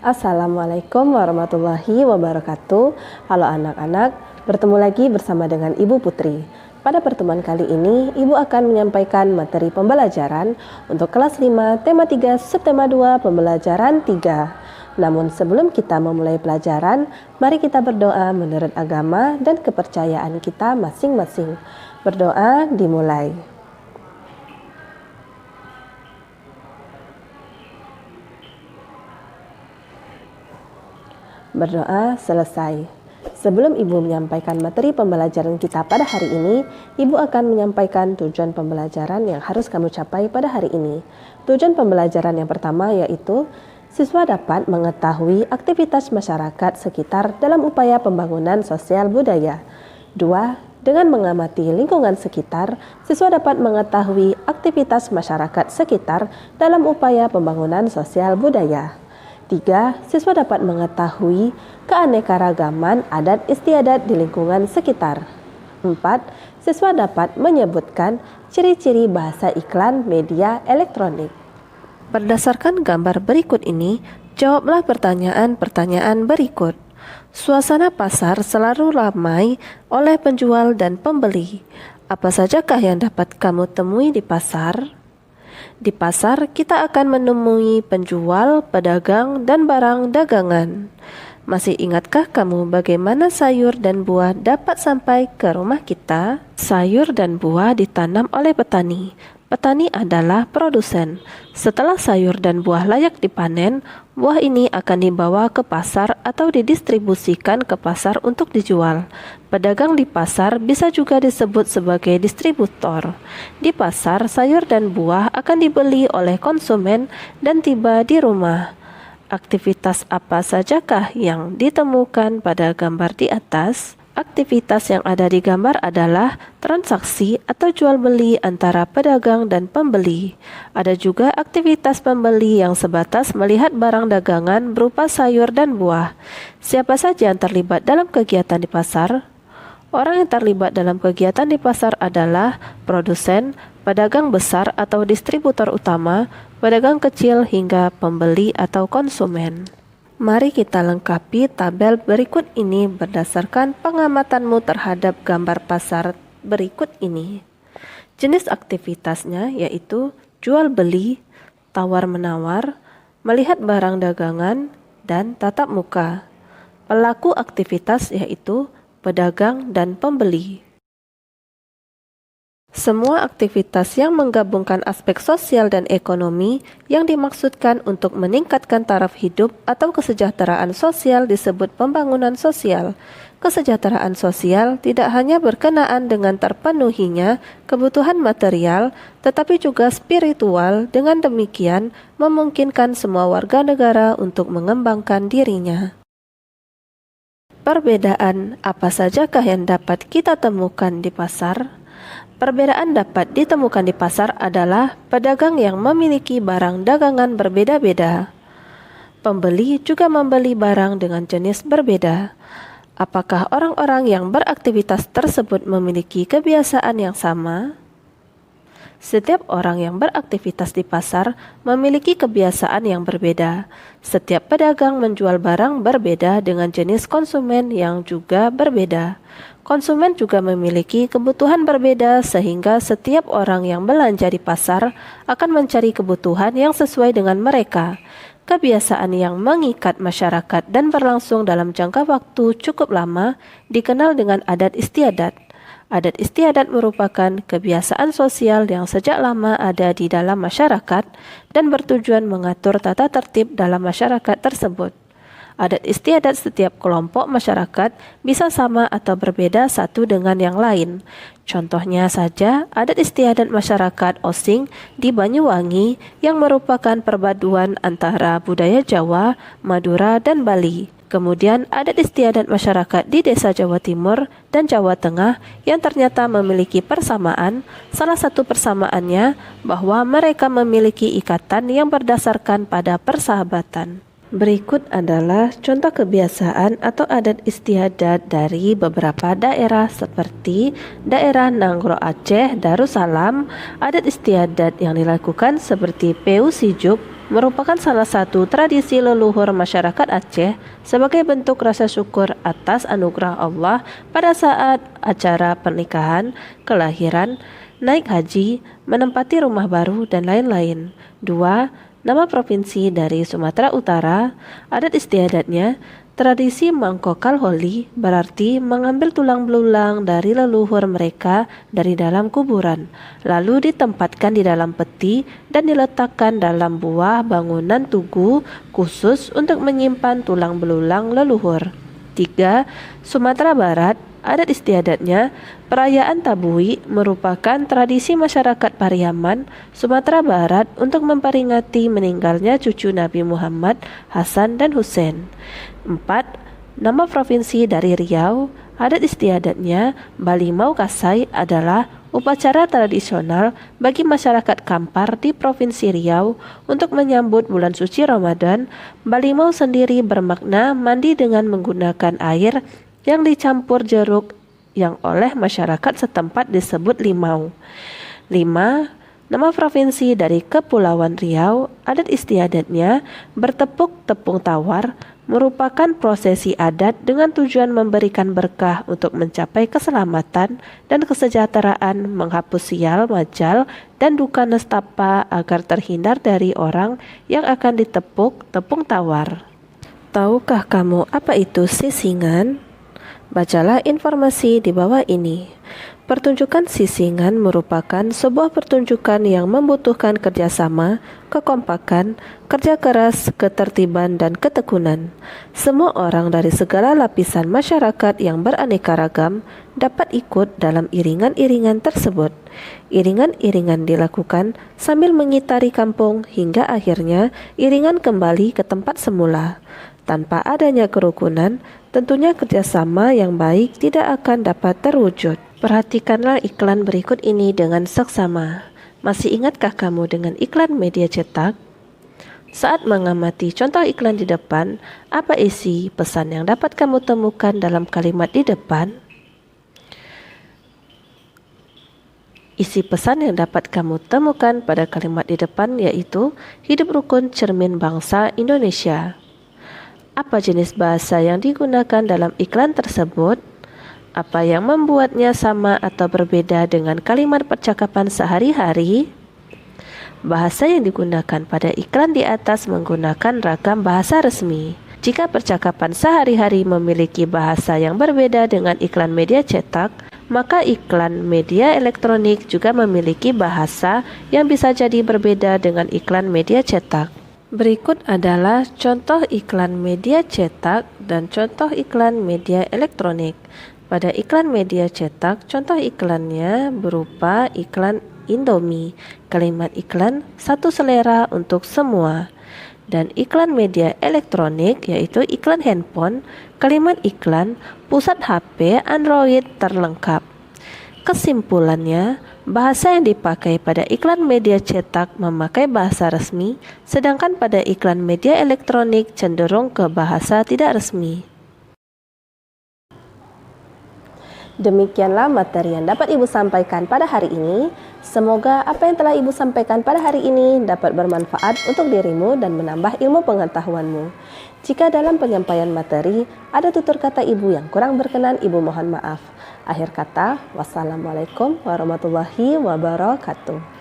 Assalamualaikum warahmatullahi wabarakatuh. Halo anak-anak, bertemu lagi bersama dengan Ibu Putri. Pada pertemuan kali ini, Ibu akan menyampaikan materi pembelajaran untuk kelas 5, tema 3, subtema 2, pembelajaran 3. Namun sebelum kita memulai pelajaran, mari kita berdoa menurut agama dan kepercayaan kita masing-masing. Berdoa dimulai. Berdoa selesai. Sebelum Ibu menyampaikan materi pembelajaran kita pada hari ini, Ibu akan menyampaikan tujuan pembelajaran yang harus kamu capai pada hari ini. Tujuan pembelajaran yang pertama yaitu siswa dapat mengetahui aktivitas masyarakat sekitar dalam upaya pembangunan sosial budaya. 2. Dengan mengamati lingkungan sekitar, siswa dapat mengetahui aktivitas masyarakat sekitar dalam upaya pembangunan sosial budaya. 3. Siswa dapat mengetahui keanekaragaman adat istiadat di lingkungan sekitar. 4. Siswa dapat menyebutkan ciri-ciri bahasa iklan media elektronik. Berdasarkan gambar berikut ini, jawablah pertanyaan-pertanyaan berikut. Suasana pasar selalu ramai oleh penjual dan pembeli. Apa sajakah yang dapat kamu temui di pasar? Di pasar, kita akan menemui penjual, pedagang, dan barang dagangan. Masih ingatkah kamu bagaimana sayur dan buah dapat sampai ke rumah kita? Sayur dan buah ditanam oleh petani. Petani adalah produsen. Setelah sayur dan buah layak dipanen, buah ini akan dibawa ke pasar atau didistribusikan ke pasar untuk dijual. Pedagang di pasar bisa juga disebut sebagai distributor. Di pasar, sayur dan buah akan dibeli oleh konsumen dan tiba di rumah. Aktivitas apa sajakah yang ditemukan pada gambar di atas? Aktivitas yang ada di gambar adalah transaksi atau jual beli antara pedagang dan pembeli. Ada juga aktivitas pembeli yang sebatas melihat barang dagangan berupa sayur dan buah. Siapa saja yang terlibat dalam kegiatan di pasar? Orang yang terlibat dalam kegiatan di pasar adalah produsen, pedagang besar atau distributor utama, pedagang kecil hingga pembeli atau konsumen. Mari kita lengkapi tabel berikut ini berdasarkan pengamatanmu terhadap gambar pasar berikut ini. Jenis aktivitasnya yaitu jual beli, tawar-menawar, melihat barang dagangan, dan tatap muka. Pelaku aktivitas yaitu pedagang dan pembeli. Semua aktivitas yang menggabungkan aspek sosial dan ekonomi yang dimaksudkan untuk meningkatkan taraf hidup atau kesejahteraan sosial disebut pembangunan sosial. Kesejahteraan sosial tidak hanya berkenaan dengan terpenuhinya kebutuhan material, tetapi juga spiritual. Dengan demikian, memungkinkan semua warga negara untuk mengembangkan dirinya. Perbedaan apa sajakah yang dapat kita temukan di pasar? Perbedaan dapat ditemukan di pasar adalah pedagang yang memiliki barang dagangan berbeda-beda. Pembeli juga membeli barang dengan jenis berbeda. Apakah orang-orang yang beraktivitas tersebut memiliki kebiasaan yang sama? Setiap orang yang beraktivitas di pasar memiliki kebiasaan yang berbeda. Setiap pedagang menjual barang berbeda dengan jenis konsumen yang juga berbeda. Konsumen juga memiliki kebutuhan berbeda sehingga setiap orang yang belanja di pasar akan mencari kebutuhan yang sesuai dengan mereka. Kebiasaan yang mengikat masyarakat dan berlangsung dalam jangka waktu cukup lama dikenal dengan adat istiadat. Adat istiadat merupakan kebiasaan sosial yang sejak lama ada di dalam masyarakat dan bertujuan mengatur tata tertib dalam masyarakat tersebut. Adat istiadat setiap kelompok masyarakat bisa sama atau berbeda satu dengan yang lain. Contohnya saja, adat istiadat masyarakat Osing di Banyuwangi yang merupakan perpaduan antara budaya Jawa, Madura, dan Bali. Kemudian adat istiadat masyarakat di desa Jawa Timur dan Jawa Tengah yang ternyata memiliki persamaan. Salah satu persamaannya bahwa mereka memiliki ikatan yang berdasarkan pada persahabatan. Berikut adalah contoh kebiasaan atau adat istiadat dari beberapa daerah seperti daerah Nanggro Aceh, Darussalam. Adat istiadat yang dilakukan seperti Peu Sijuk, merupakan salah satu tradisi leluhur masyarakat Aceh sebagai bentuk rasa syukur atas anugerah Allah pada saat acara pernikahan, kelahiran, naik haji, menempati rumah baru, dan lain-lain. 2. Nama provinsi dari Sumatera Utara, adat istiadatnya, tradisi Mangkokal Holi berarti mengambil tulang belulang dari leluhur mereka dari dalam kuburan, lalu ditempatkan di dalam peti dan diletakkan dalam buah bangunan tugu khusus untuk menyimpan tulang belulang leluhur. 3. Sumatera Barat, adat istiadatnya, perayaan Tabui merupakan tradisi masyarakat Pariaman, Sumatera Barat untuk memperingati meninggalnya cucu Nabi Muhammad, Hasan dan Husein. 4. Nama provinsi dari Riau, adat istiadatnya, Balimau Kasai adalah upacara tradisional bagi masyarakat Kampar di Provinsi Riau untuk menyambut bulan suci Ramadan. Balimau sendiri bermakna mandi dengan menggunakan air yang dicampur jeruk yang oleh masyarakat setempat disebut limau. 5. Nama provinsi dari Kepulauan Riau, adat istiadatnya bertepuk tepung tawar, merupakan prosesi adat dengan tujuan memberikan berkah untuk mencapai keselamatan dan kesejahteraan, menghapus sial, majal, dan duka nestapa agar terhindar dari orang yang akan ditepuk tepung tawar. Tahukah kamu apa itu sisingan? Bacalah informasi di bawah ini. Pertunjukan sisingan merupakan sebuah pertunjukan yang membutuhkan kerjasama, kekompakan, kerja keras, ketertiban, dan ketekunan. Semua orang dari segala lapisan masyarakat yang beraneka ragam dapat ikut dalam iringan-iringan tersebut. Iringan-iringan dilakukan sambil mengitari kampung hingga akhirnya iringan kembali ke tempat semula. Tanpa adanya kerukunan, tentunya kerjasama yang baik tidak akan dapat terwujud. Perhatikanlah iklan berikut ini dengan seksama. Masih ingatkah kamu dengan iklan media cetak? Saat mengamati contoh iklan di depan, apa isi pesan yang dapat kamu temukan dalam kalimat di depan? Isi pesan yang dapat kamu temukan pada kalimat di depan yaitu hidup rukun cermin bangsa Indonesia. Apa jenis bahasa yang digunakan dalam iklan tersebut? Apa yang membuatnya sama atau berbeda dengan kalimat percakapan sehari-hari? Bahasa yang digunakan pada iklan di atas menggunakan ragam bahasa resmi. Jika percakapan sehari-hari memiliki bahasa yang berbeda dengan iklan media cetak, maka iklan media elektronik juga memiliki bahasa yang bisa jadi berbeda dengan iklan media cetak. Berikut adalah contoh iklan media cetak dan contoh iklan media elektronik. Pada iklan media cetak, contoh iklannya berupa iklan Indomie, kalimat iklan satu selera untuk semua. Dan iklan media elektronik yaitu iklan handphone, kalimat iklan pusat HP Android terlengkap. Kesimpulannya, bahasa yang dipakai pada iklan media cetak memakai bahasa resmi, sedangkan pada iklan media elektronik cenderung ke bahasa tidak resmi. Demikianlah materi yang dapat Ibu sampaikan pada hari ini. Semoga apa yang telah Ibu sampaikan pada hari ini dapat bermanfaat untuk dirimu dan menambah ilmu pengetahuanmu. Jika dalam penyampaian materi ada tutur kata Ibu yang kurang berkenan, Ibu mohon maaf. Akhir kata, wassalamualaikum warahmatullahi wabarakatuh.